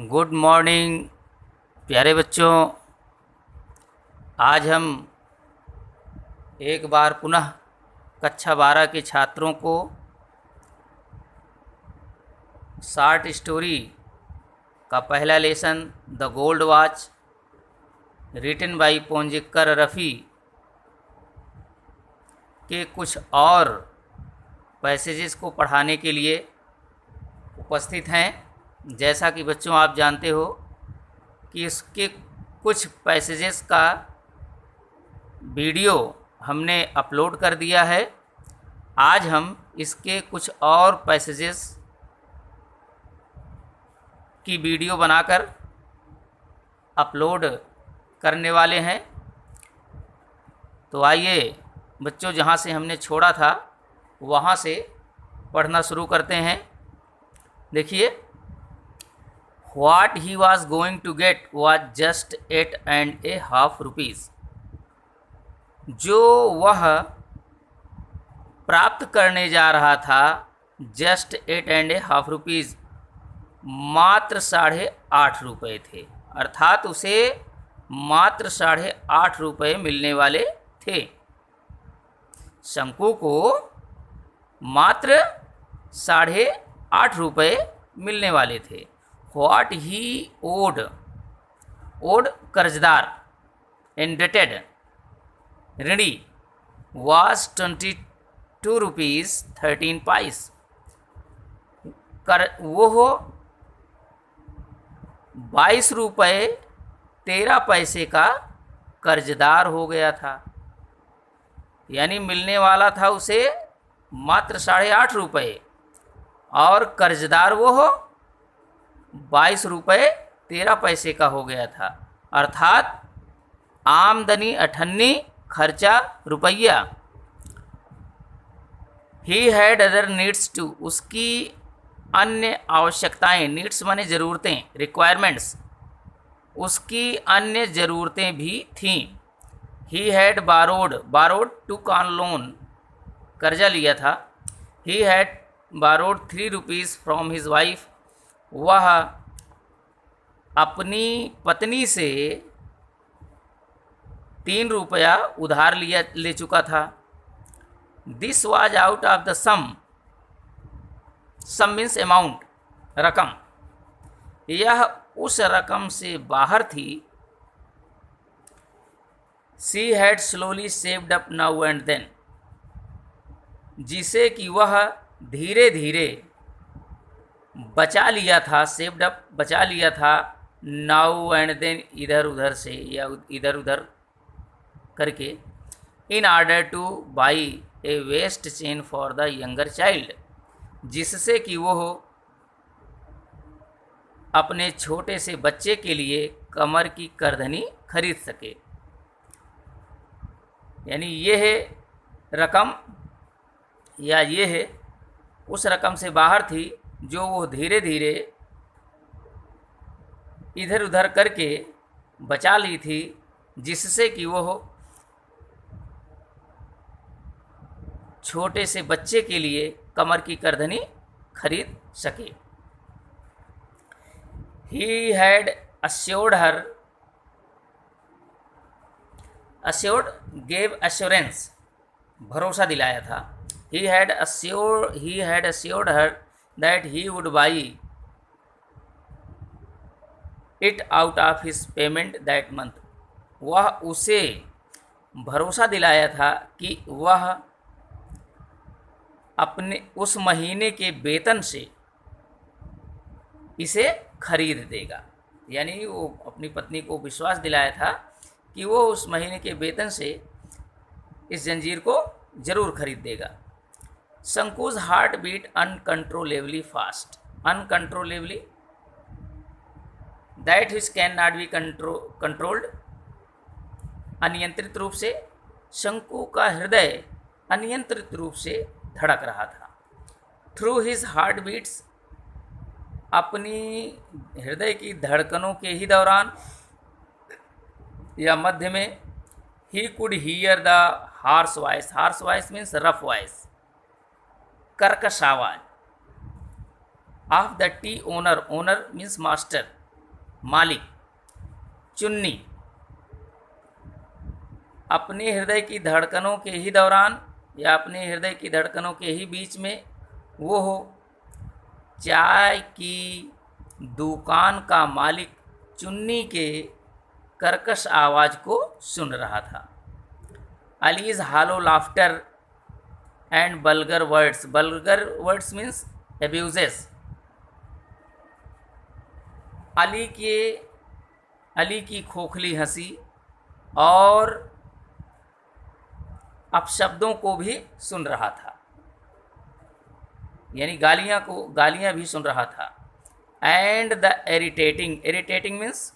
Good morning प्यारे बच्चों। आज हम एक बार पुनः कक्षा 12 के छात्रों को शॉर्ट स्टोरी का पहला lesson the gold watch written by Ponjikara Rafi के कुछ और पैसेजेस को पढ़ाने के लिए उपस्थित हैं। जैसा कि बच्चों आप जानते हो कि इसके कुछ पैसेजेस का वीडियो हमने अपलोड कर दिया है। आज हम इसके कुछ और पैसेजेस की वीडियो बनाकर अपलोड करने वाले हैं। तो आइए बच्चों, जहाँ से हमने छोड़ा था वहाँ से पढ़ना शुरू करते हैं। देखिए, What he was going to get was just 8.5 rupees। जो वह प्राप्त करने जा रहा था जस्ट 8.5 रुपीज़, मात्र 8.5 रुपये थे। अर्थात उसे मात्र 8.5 रुपये मिलने वाले थे। शंकु को मात्र 8.5 रुपये मिलने वाले थे। What he owed कर्जदार इंडेटेड ऋणी was 22 रुपीज़ 13 पाइस। वो 22 रुपये 13 पैसे का कर्जदार हो गया था। यानी मिलने वाला था उसे मात्र 8.5 रुपये और कर्जदार वो 22 रुपये 13 पैसे का हो गया था। अर्थात आमदनी 98, खर्चा रुपया। He had other needs too, उसकी अन्य आवश्यकताएं, नीड्स माने ज़रूरतें, रिक्वायरमेंट्स, उसकी अन्य ज़रूरतें भी थीं। He had borrowed took on loan, कर्जा लिया था। He had borrowed 3 rupees from his wife, वह अपनी पत्नी से 3 रुपया उधार ले चुका था। This was out of the sum means amount, रकम। यह उस रकम से बाहर थी। She had slowly saved up now and then, जिसे कि वह धीरे धीरे बचा लिया था। सेव्ड अप बचा लिया था, नाउ एंड देन इधर उधर से या इधर उधर करके। In order to buy a waist chain for the younger child, जिससे कि वो अपने छोटे से बच्चे के लिए कमर की करधनी खरीद सके। यानी ये है रकम, या ये है उस रकम से बाहर थी जो वो धीरे धीरे इधर उधर करके बचा ली थी, जिससे कि वो छोटे से बच्चे के लिए कमर की करधनी खरीद सके। ही हैड गेव एश्योरेंस, भरोसा दिलाया था। He had assured her that he would buy it out of his payment that month। वह उसे भरोसा दिलाया था कि वह अपने उस महीने के वेतन से इसे खरीद देगा। यानी वो अपनी पत्नी को विश्वास दिलाया था कि वो उस महीने के वेतन से इस जंजीर को ज़रूर खरीद देगा। Shanku's heart beat uncontrollably fast, uncontrollably that which can not be controlled, अनियंत्रित रूप से। शंकु का हृदय अनियंत्रित रूप से धड़क रहा था। थ्रू हिज हार्ट बीट्स, अपनी हृदय की धड़कनों के ही दौरान या मध्य में, he could hear the harsh voice, harsh voice means rough voice, कर्कश आवाज of the T owner, owner means master, मालिक, चुन्नी, अपने हृदय की धड़कनों के ही दौरान या अपने हृदय की धड़कनों के ही बीच में वो हो। चाय की दुकान का मालिक चुन्नी के कर्कश आवाज़ को सुन रहा था। Allies hello laughter and vulgar words means abuses. Ali की खोखली हंसी और अपशब्दों को भी सुन रहा था, यानी गालियां भी सुन रहा था। And the irritating means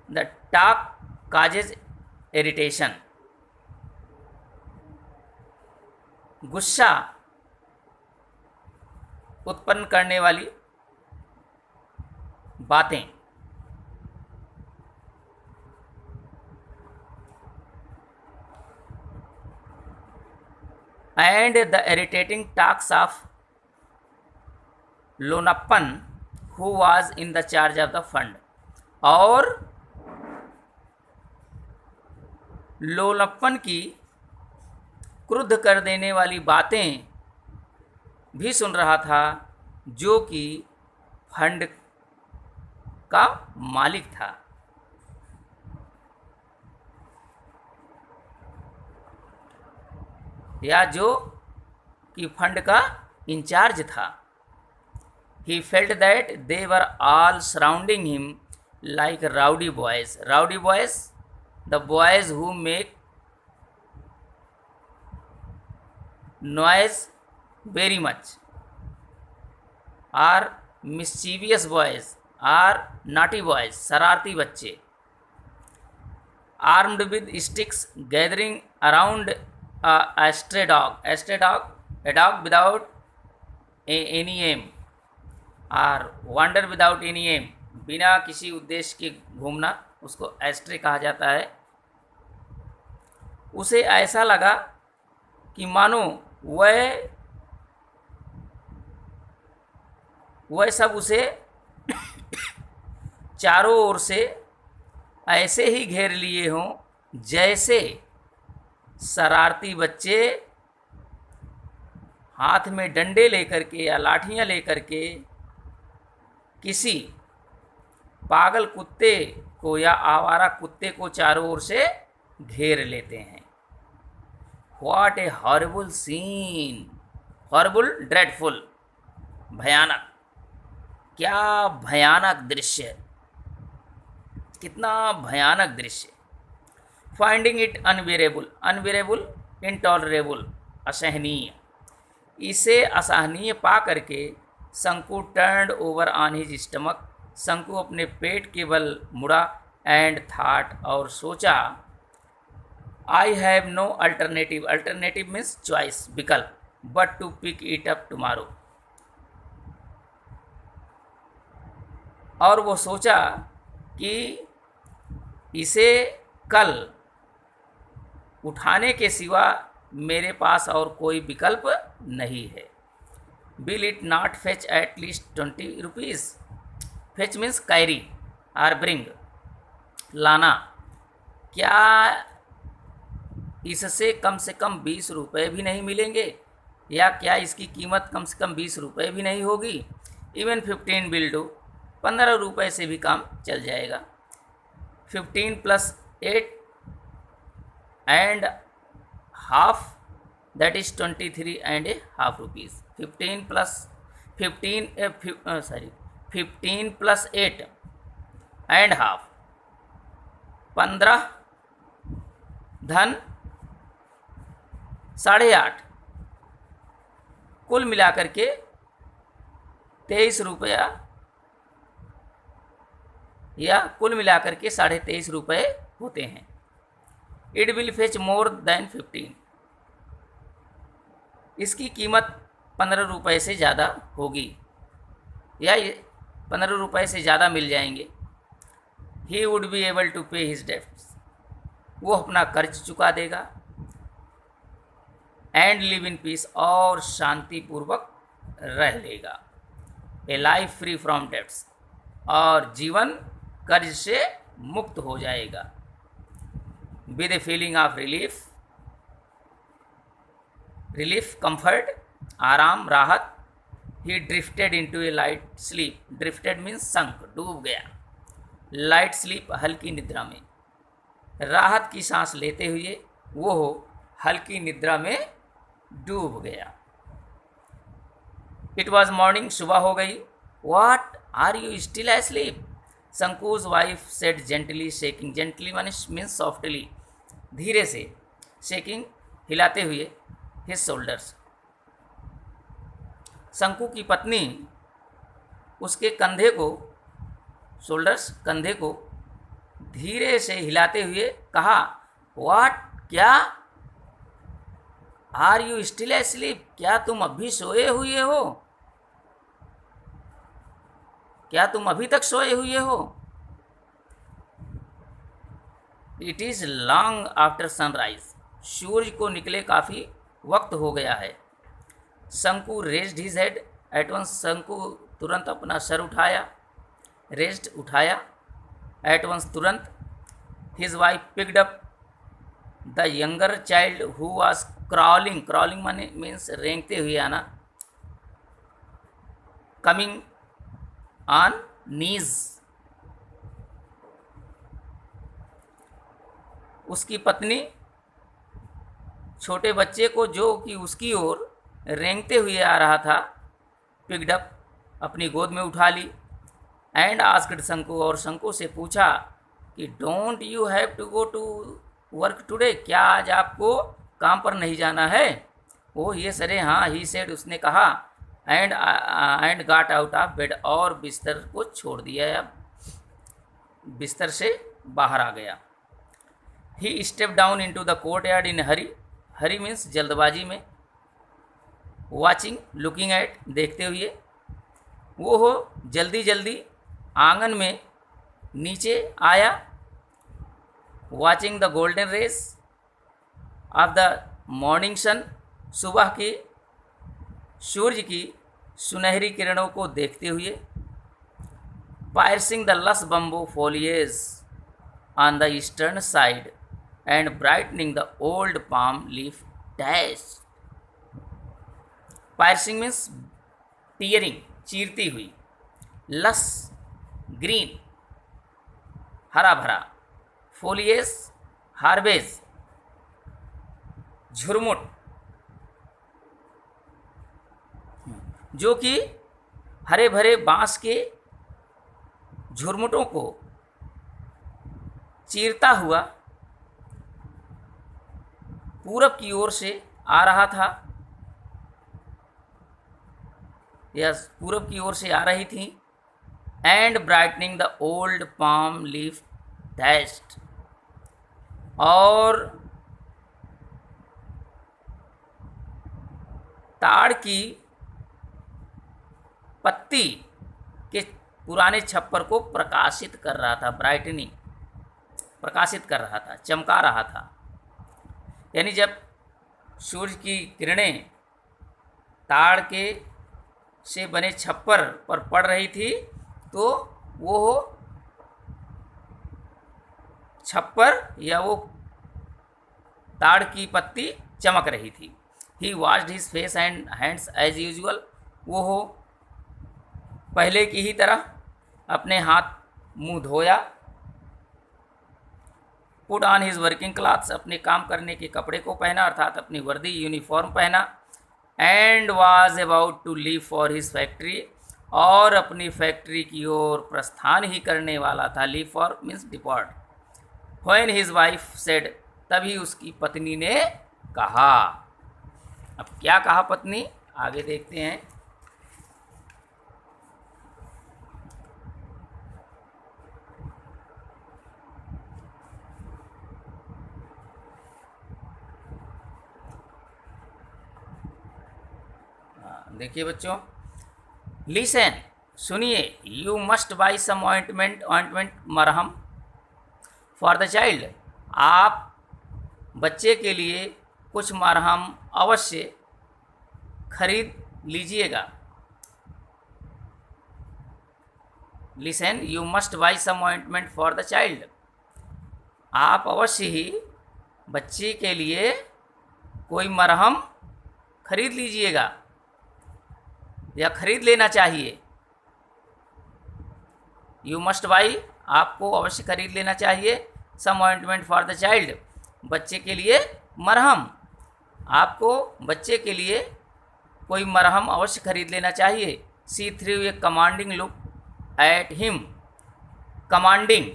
the talk causes irritation, गुस्सा उत्पन्न करने वाली बातें। And the irritating talks of Lonappan who was in the charge of the fund, और लोनप्पन की क्रुद्ध कर देने वाली बातें भी सुन रहा था, जो कि फंड का मालिक था। या जो कि फंड का इंचार्ज था। He felt that they were all surrounding him like rowdy boys. Rowdy boys, the boys who make noise very much, are mischievous boys, are naughty boys, शरारती बच्चे। Armed with sticks, gathering around a stray dog. A stray dog, a dog without any aim, और wander without any aim, बिना किसी उद्देश्य के घूमना, उसको ashtray कहा जाता है। उसे ऐसा लगा कि मानो वह सब उसे चारों ओर से ऐसे ही घेर लिए हों जैसे शरारती बच्चे हाथ में डंडे लेकर के या लाठियां लेकर के किसी पागल कुत्ते को या आवारा कुत्ते को चारों ओर से घेर लेते हैं। What a horrible scene, horrible, dreadful, भयानक, क्या भयानक दृश्य, कितना भयानक दृश्य। Finding it unbearable, unbearable, intolerable, असहनीय, इसे असहनीय पा करके Shanku turned over on his stomach, Shanku अपने पेट के बल मुड़ा, एंड थॉट, और सोचा, I have no alternative, alternative means choice, विकल्प, but to pick it up tomorrow, और वो सोचा कि इसे कल उठाने के सिवा मेरे पास और कोई विकल्प नहीं है। Will it not fetch at least 20 rupees, fetch means carry और ब्रिंग, लाना, क्या इससे कम 20 रुपये भी नहीं मिलेंगे, या क्या इसकी कीमत कम से कम 20 रुपये भी नहीं होगी। इवन 15 विल डू, 15 रुपये से भी काम चल जाएगा। 15 + 8 and half, that is 23.5 rupees. 15 + 8 and half, 15 धन 8.5, कुल मिलाकर के 23 रुपया, या कुल मिलाकर के 23.5 रुपये होते हैं। It will fetch more than 15, इसकी कीमत 15 रुपये से ज़्यादा होगी, या 15 रुपये से ज़्यादा मिल जाएंगे। He would be able to pay his debts, वो अपना कर्ज चुका देगा। एंड लिव इन पीस, और शांतिपूर्वक रह लेगा। ए लाइफ फ्री फ्रॉम डेब्ट्स, और जीवन कर्ज से मुक्त हो जाएगा। With a feeling of relief, comfort, आराम, राहत, ही ड्रिफ्टेड इनटू ए लाइट स्लीप। ड्रिफ्टेड मीन्स संक, डूब गया। लाइट स्लीप, हल्की निद्रा में। राहत की सांस लेते हुए वो हल्की निद्रा में डूब गया। इट वॉज मॉर्निंग, सुबह हो गई। What are you still asleep? Shanku's wife said gently, shaking. Gently means softly, धीरे से। शेकिंग, हिलाते हुए। हिज शोल्डर्स, शंकु की पत्नी उसके कंधे को, शोल्डर्स, कंधे को धीरे से हिलाते हुए कहा, व्हाट, क्या? Are you still asleep? क्या तुम अभी सोए हुए हो? क्या तुम अभी तक सोए हुए हो? It is long after sunrise. सूर्य को निकले काफी वक्त हो गया है। Shanku raised his head at once. Shanku तुरंत अपना सर उठाया। रेज्ड, उठाया। एट वंस, तुरंत। His wife picked up the younger child who was crawling. Crawling माने मीन्स रेंगते हुए आना। Coming on knees. उसकी पत्नी छोटे बच्चे को, जो कि उसकी ओर रेंगते हुए आ रहा था, पिक्ड अप, अपनी गोद में उठा ली। एंड आस्क्ड शंकु, और शंकु से पूछा कि don't you have to go to work today? क्या आज आपको काम पर नहीं जाना है? ओ यस, अरे हाँ, ही सेड, उसने कहा। And got out of bed, और बिस्तर को छोड़ दिया, बिस्तर से बाहर आ गया। He step down into the courtyard in hurry. Hurry means जल्दबाजी में। वॉचिंग, लुकिंग एट, देखते हुए। वो जल्दी जल्दी आंगन में नीचे आया। Watching the golden rays of the morning sun. सुबह की सूर्य की सुनहरी किरणों को देखते हुए। Piercing the lush bamboo foliage on the eastern side and brightening the old palm leaf dash. Piercing means tearing, चीरती हुई। लस, ग्रीन, हरा भरा। फोलिएज, हार्वेज, झुरमुट, जो कि हरे भरे बांस के झुरमुटों को चीरता हुआ पूरब की ओर से आ रहा था, या पूरब की ओर से आ रही थी। And brightening the old palm leaf dashed, और ताड़ की पत्ती के पुराने छप्पर को प्रकाशित कर रहा था। ब्राइटनिंग, प्रकाशित कर रहा था, चमका रहा था। यानी जब सूर्य की किरणें ताड़ के से बने छप्पर पर पड़ रही थी, तो वो छप्पर या वो ताड़ की पत्ती चमक रही थी। He washed his face and hands as usual. वो पहले की ही तरह अपने हाथ मुंह धोया। Put on his working clothes, अपने काम करने के कपड़े को पहना, अर्थात अपनी वर्दी, यूनिफॉर्म पहना। And was about to leave for his factory, और अपनी फैक्ट्री की ओर प्रस्थान ही करने वाला था। Leave for means depart. When his wife said, तभी उसकी पत्नी ने कहा। अब क्या कहा पत्नी, आगे देखते हैं। देखिए बच्चों, लिसन, सुनिए। You must buy some ointment, ointment मरहम फॉर द चाइल्ड। आप बच्चे के लिए कुछ मरहम अवश्य खरीद लीजिएगा। Listen, you must buy some ointment for the child. आप अवश्य ही बच्चे के लिए कोई मरहम खरीद लीजिएगा या खरीद लेना चाहिए। यू मस्ट बाई, आपको अवश्य खरीद लेना चाहिए, सम ऑइंटमेंट फॉर द चाइल्ड, बच्चे के लिए मरहम। आपको बच्चे के लिए कोई मरहम अवश्य खरीद लेना चाहिए। She threw a commanding look at him. Commanding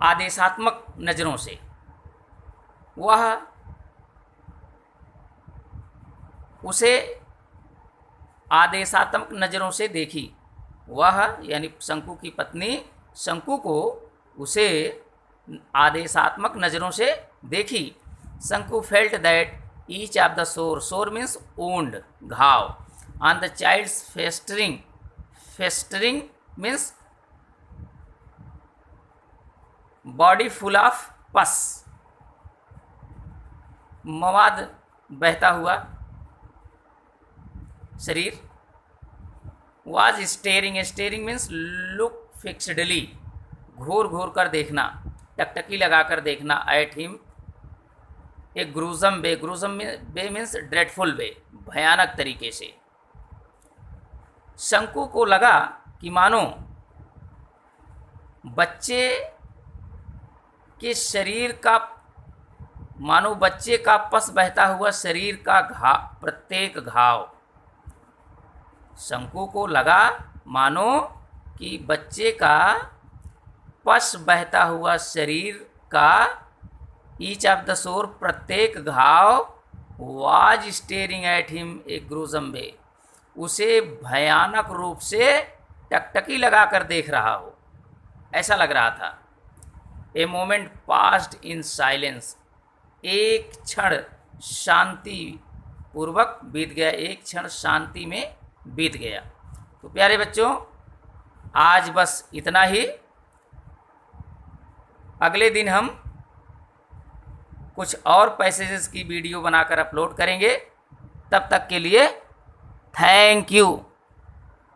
आदेशात्मक नज़रों से, वह उसे आदेशात्मक नज़रों से देखी। वह यानी शंकु की पत्नी शंकु को उसे आदेशात्मक नज़रों से देखी। Shanku felt that each of the sore, sore means wound, घाव, on the child's festering, festering means body full of pus, मवाद बहता हुआ शरीर। Was staring, staring means look fixedly, घूर घूर कर देखना, टकटकी लगाकर देखना। At him a gruesome way, gruesome way means dreadful way, भयानक तरीके से। शंकु को लगा कि मानो बच्चे के शरीर का, मानो बच्चे का पस बहता हुआ शरीर का घाव, प्रत्येक घाव। शंकु को लगा मानो कि बच्चे का पस बहता हुआ शरीर का ईच ऑफ द सोर, प्रत्येक घाव, was staring at him a gruesome way, उसे भयानक रूप से टकटकी लगाकर देख रहा हो, ऐसा लग रहा था। A moment passed in silence, एक क्षण शांति पूर्वक बीत गया, एक क्षण शांति में बीत गया। तो प्यारे बच्चों, आज बस इतना ही। अगले दिन हम कुछ और पैसेजेस की वीडियो बनाकर अपलोड करेंगे। तब तक के लिए थैंक यू।